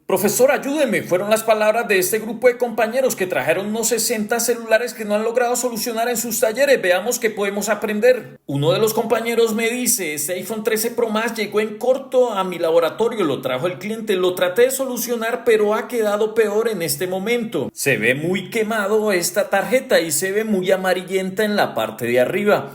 Profesor, ayúdeme, fueron las palabras de este grupo de compañeros que trajeron unos 60 celulares que no han logrado solucionar en sus talleres. Veamos qué podemos aprender. Uno de los compañeros me dice, este iPhone 13 Pro Max llegó en corto a mi laboratorio, lo trajo el cliente, lo traté de solucionar, pero ha quedado peor en este momento. Se ve muy quemado esta tarjeta y se ve muy amarillenta en la parte de arriba.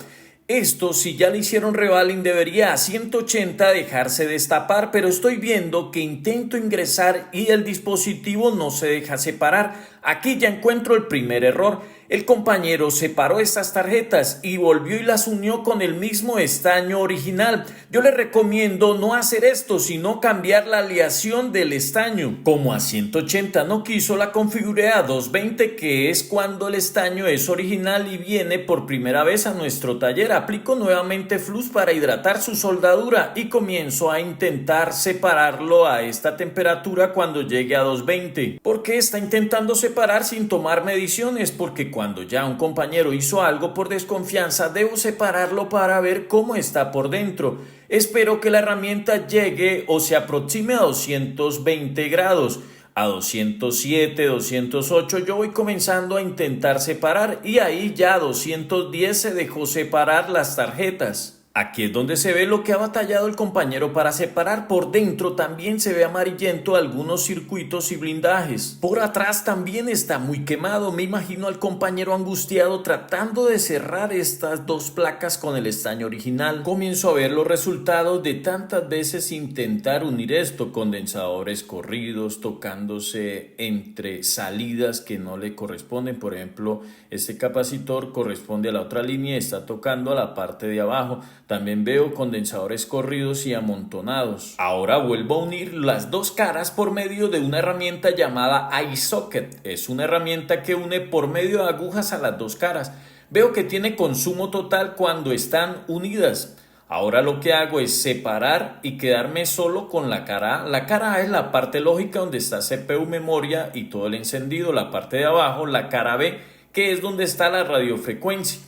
Esto, si ya le hicieron revaling, debería a 180 dejarse destapar, pero estoy viendo que intento ingresar y el dispositivo no se deja separar. Aquí ya encuentro el primer error. El compañero separó estas tarjetas y volvió y las unió con el mismo estaño original. Yo le recomiendo no hacer esto, sino cambiar la aleación del estaño. Como a 180 no quiso, la configuré a 220, que es cuando el estaño es original y viene por primera vez a nuestro taller. Aplico nuevamente flux para hidratar su soldadura y comienzo a intentar separarlo a esta temperatura cuando llegue a 220. ¿Por qué está intentando separar sin tomar mediciones? Porque cuando ya un compañero hizo algo por desconfianza, debo separarlo para ver cómo está por dentro. Espero que la herramienta llegue o se aproxime a 220 grados. A 207, 208 yo voy comenzando a intentar separar y ahí ya a 210 se dejó separar las tarjetas. Aquí es donde se ve lo que ha batallado el compañero para separar. Por dentro también se ve amarillento algunos circuitos y blindajes. Por atrás también está muy quemado. Me imagino al compañero angustiado tratando de cerrar estas dos placas con el estaño original. Comienzo a ver los resultados de tantas veces intentar unir esto. Condensadores corridos, tocándose entre salidas que no le corresponden. Por ejemplo, este capacitor corresponde a la otra línea y está tocando a la parte de abajo. También veo condensadores corridos y amontonados. Ahora vuelvo a unir las dos caras por medio de una herramienta llamada iSocket. Es una herramienta que une por medio de agujas a las dos caras. Veo que tiene consumo total cuando están unidas. Ahora lo que hago es separar y quedarme solo con la cara A. La cara A es la parte lógica donde está CPU, memoria y todo el encendido. La parte de abajo, la cara B, que es donde está la radiofrecuencia.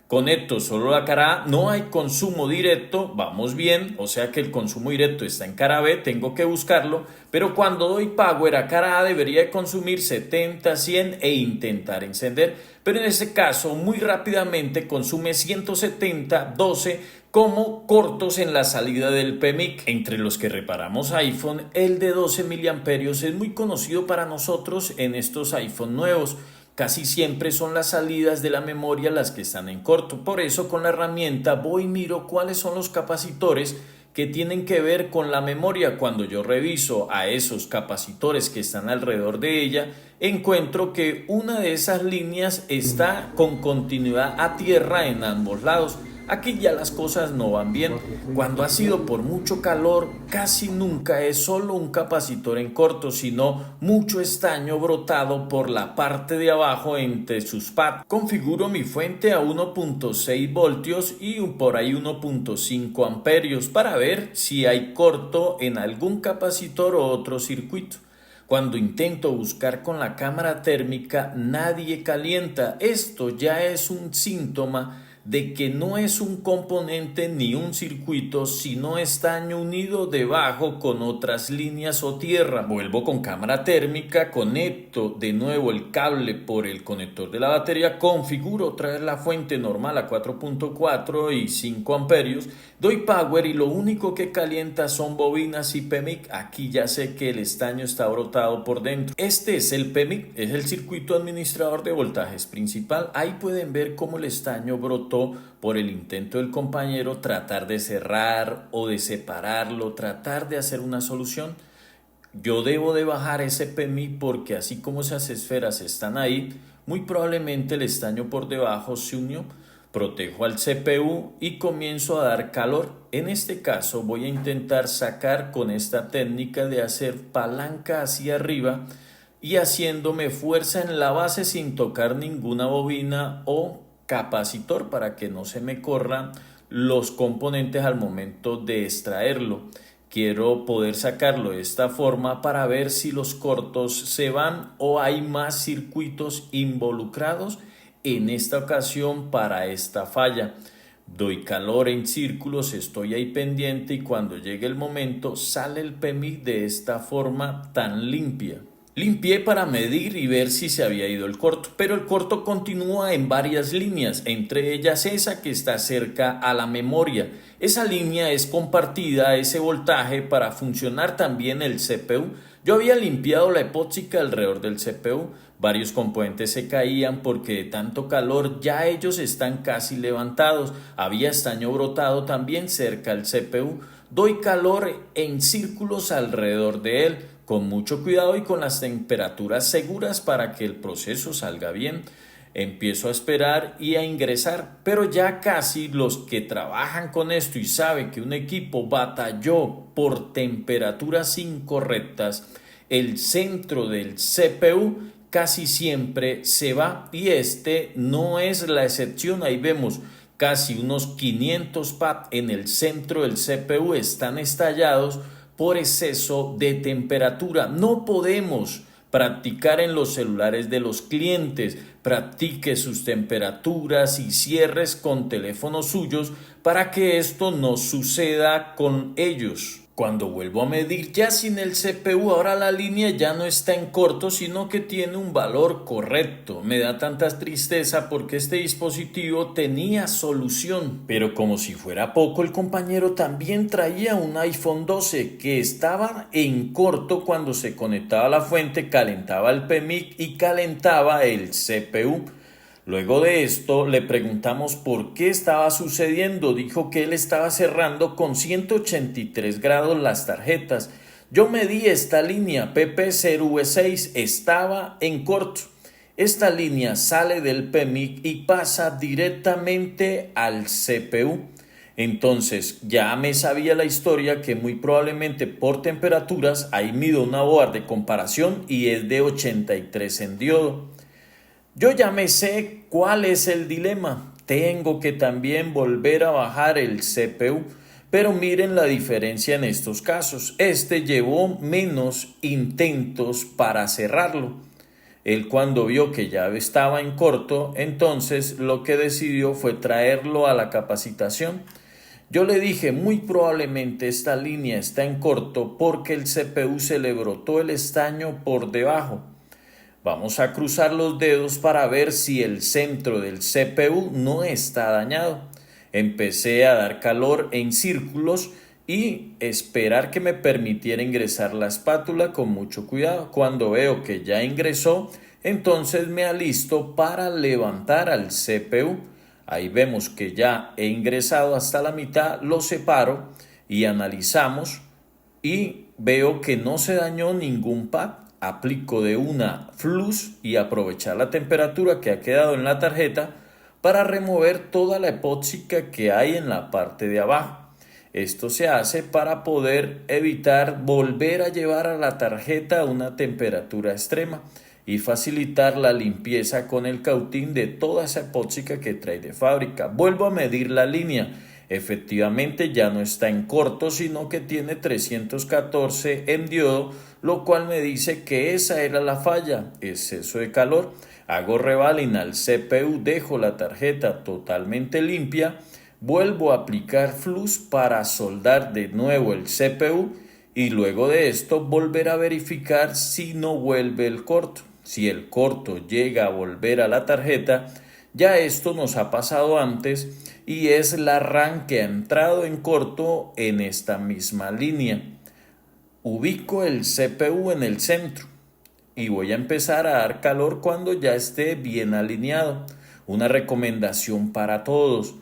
Conecto solo la cara A, no hay consumo directo, vamos bien, o sea que el consumo directo está en cara B, tengo que buscarlo, pero cuando doy power a cara A debería de consumir 70, 100 e intentar encender, pero en este caso muy rápidamente consume 170, 12 como cortos en la salida del PMIC. Entre los que reparamos iPhone, el de 12 miliamperios es muy conocido para nosotros en estos iPhone nuevos. Casi siempre son las salidas de la memoria las que están en corto. Por eso con la herramienta voy y miro cuáles son los capacitores que tienen que ver con la memoria. Cuando yo reviso a esos capacitores que están alrededor de ella, encuentro que una de esas líneas está con continuidad a tierra en ambos lados. Aquí ya las cosas no van bien. Cuando ha sido por mucho calor, casi nunca es solo un capacitor en corto, sino mucho estaño brotado por la parte de abajo entre sus pads. Configuro mi fuente a 1.6 voltios y por ahí 1.5 amperios para ver si hay corto en algún capacitor o otro circuito. Cuando intento buscar con la cámara térmica, nadie calienta. Esto ya es un síntoma de que no es un componente ni un circuito, sino estaño unido debajo con otras líneas o tierra. Vuelvo con cámara térmica, conecto de nuevo el cable por el conector de la batería, configuro otra vez la fuente normal a 4.4 y 5 amperios, doy power y lo único que calienta son bobinas y PMIC. Aquí ya sé que el estaño está brotado por dentro. Este es el PMIC, es el circuito administrador de voltajes principal. Ahí pueden ver cómo el estaño brotó por el intento del compañero tratar de cerrar o de separarlo, tratar de hacer una solución. Yo debo de bajar ese PMI porque así como esas esferas están ahí, muy probablemente el estaño por debajo se unió. Protejo al CPU y comienzo a dar calor. En este caso voy a intentar sacar con esta técnica de hacer palanca hacia arriba y haciéndome fuerza en la base sin tocar ninguna bobina o capacitor para que no se me corran los componentes al momento de extraerlo. Quiero poder sacarlo de esta forma para ver si los cortos se van o hay más circuitos involucrados en esta ocasión para esta falla. Doy calor en círculos, estoy ahí pendiente y cuando llegue el momento sale el PMI de esta forma tan limpia. Limpié para medir y ver si se había ido el corto, pero el corto continúa en varias líneas, entre ellas esa que está cerca a la memoria. Esa línea es compartida, ese voltaje, para funcionar también el CPU. Yo había limpiado la epóxica alrededor del CPU, varios componentes se caían porque de tanto calor ya ellos están casi levantados, había estaño brotado también cerca al CPU. Doy calor en círculos alrededor de él, con mucho cuidado y con las temperaturas seguras para que el proceso salga bien. Empiezo a esperar y a ingresar, pero ya casi los que trabajan con esto y saben que un equipo batalló por temperaturas incorrectas, el centro del CPU casi siempre se va y este no es la excepción. Ahí vemos casi unos 500 pads en el centro del CPU están estallados por exceso de temperatura. No podemos practicar en los celulares de los clientes. Practique sus temperaturas y cierres con teléfonos suyos para que esto no suceda con ellos. Cuando vuelvo a medir ya sin el CPU, ahora la línea ya no está en corto, sino que tiene un valor correcto. Me da tanta tristeza porque este dispositivo tenía solución. Pero como si fuera poco, el compañero también traía un iPhone 12 que estaba en corto cuando se conectaba a la fuente, calentaba el PMIC y calentaba el CPU. Luego de esto le preguntamos por qué estaba sucediendo. Dijo que él estaba cerrando con 183 grados las tarjetas. Yo medí esta línea PP0V6, estaba en corto. Esta línea sale del PMIC y pasa directamente al CPU. Entonces ya me sabía la historia que muy probablemente por temperaturas, ahí mido una board de comparación y es de 83 en diodo. Yo ya me sé cuál es el dilema. Tengo que también volver a bajar el CPU. Pero miren la diferencia en estos casos. Este llevó menos intentos para cerrarlo. Él cuando vio que ya estaba en corto, entonces lo que decidió fue traerlo a la capacitación. Yo le dije, muy probablemente esta línea está en corto porque el CPU se le brotó el estaño por debajo. Vamos a cruzar los dedos para ver si el centro del CPU no está dañado. Empecé a dar calor en círculos y esperar que me permitiera ingresar la espátula con mucho cuidado. Cuando veo que ya ingresó, entonces me alisto para levantar al CPU. Ahí vemos que ya he ingresado hasta la mitad, lo separo y analizamos y veo que no se dañó ningún pad. Aplico de una flux y aprovechar la temperatura que ha quedado en la tarjeta para remover toda la epóxica que hay en la parte de abajo. Esto se hace para poder evitar volver a llevar a la tarjeta a una temperatura extrema y facilitar la limpieza con el cautín de toda esa epóxica que trae de fábrica. Vuelvo a medir la línea. Efectivamente ya no está en corto, sino que tiene 314 en diodo, lo cual me dice que esa era la falla, exceso de calor. Hago revalina al CPU, dejo la tarjeta totalmente limpia, vuelvo a aplicar flux para soldar de nuevo el CPU y luego de esto volver a verificar si no vuelve el corto. Si el corto llega a volver a la tarjeta, ya esto nos ha pasado antes y es la RAM que ha entrado en corto en esta misma línea. Ubico el CPU en el centro y voy a empezar a dar calor cuando ya esté bien alineado. Una recomendación para todos.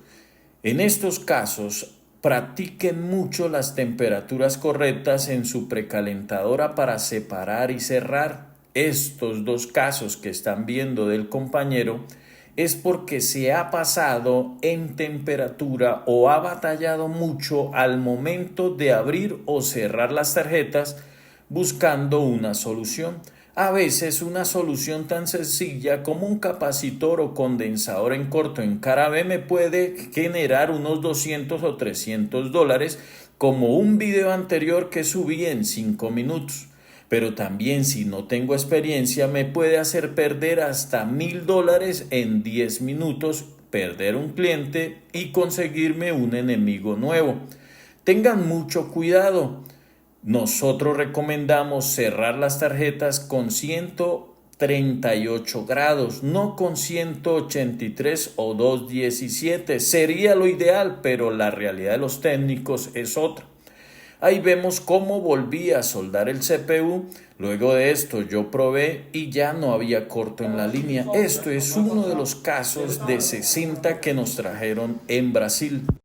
En estos casos, practiquen mucho las temperaturas correctas en su precalentadora para separar y cerrar. Estos dos casos que están viendo del compañero es porque se ha pasado en temperatura o ha batallado mucho al momento de abrir o cerrar las tarjetas buscando una solución. A veces una solución tan sencilla como un capacitor o condensador en corto en cara B me puede generar unos 200 o $300, como un video anterior que subí en 5 minutos. Pero también si no tengo experiencia me puede hacer perder hasta $1000 en 10 minutos perder un cliente y conseguirme un enemigo nuevo. Tengan mucho cuidado. Nosotros recomendamos cerrar las tarjetas con 138 grados, no con 183 o 217. Sería lo ideal, pero la realidad de los técnicos es otra. Ahí vemos cómo volví a soldar el CPU. Luego de esto yo probé y ya no había corto en la línea. Esto es uno de los casos de 60 que nos trajeron en Brasil.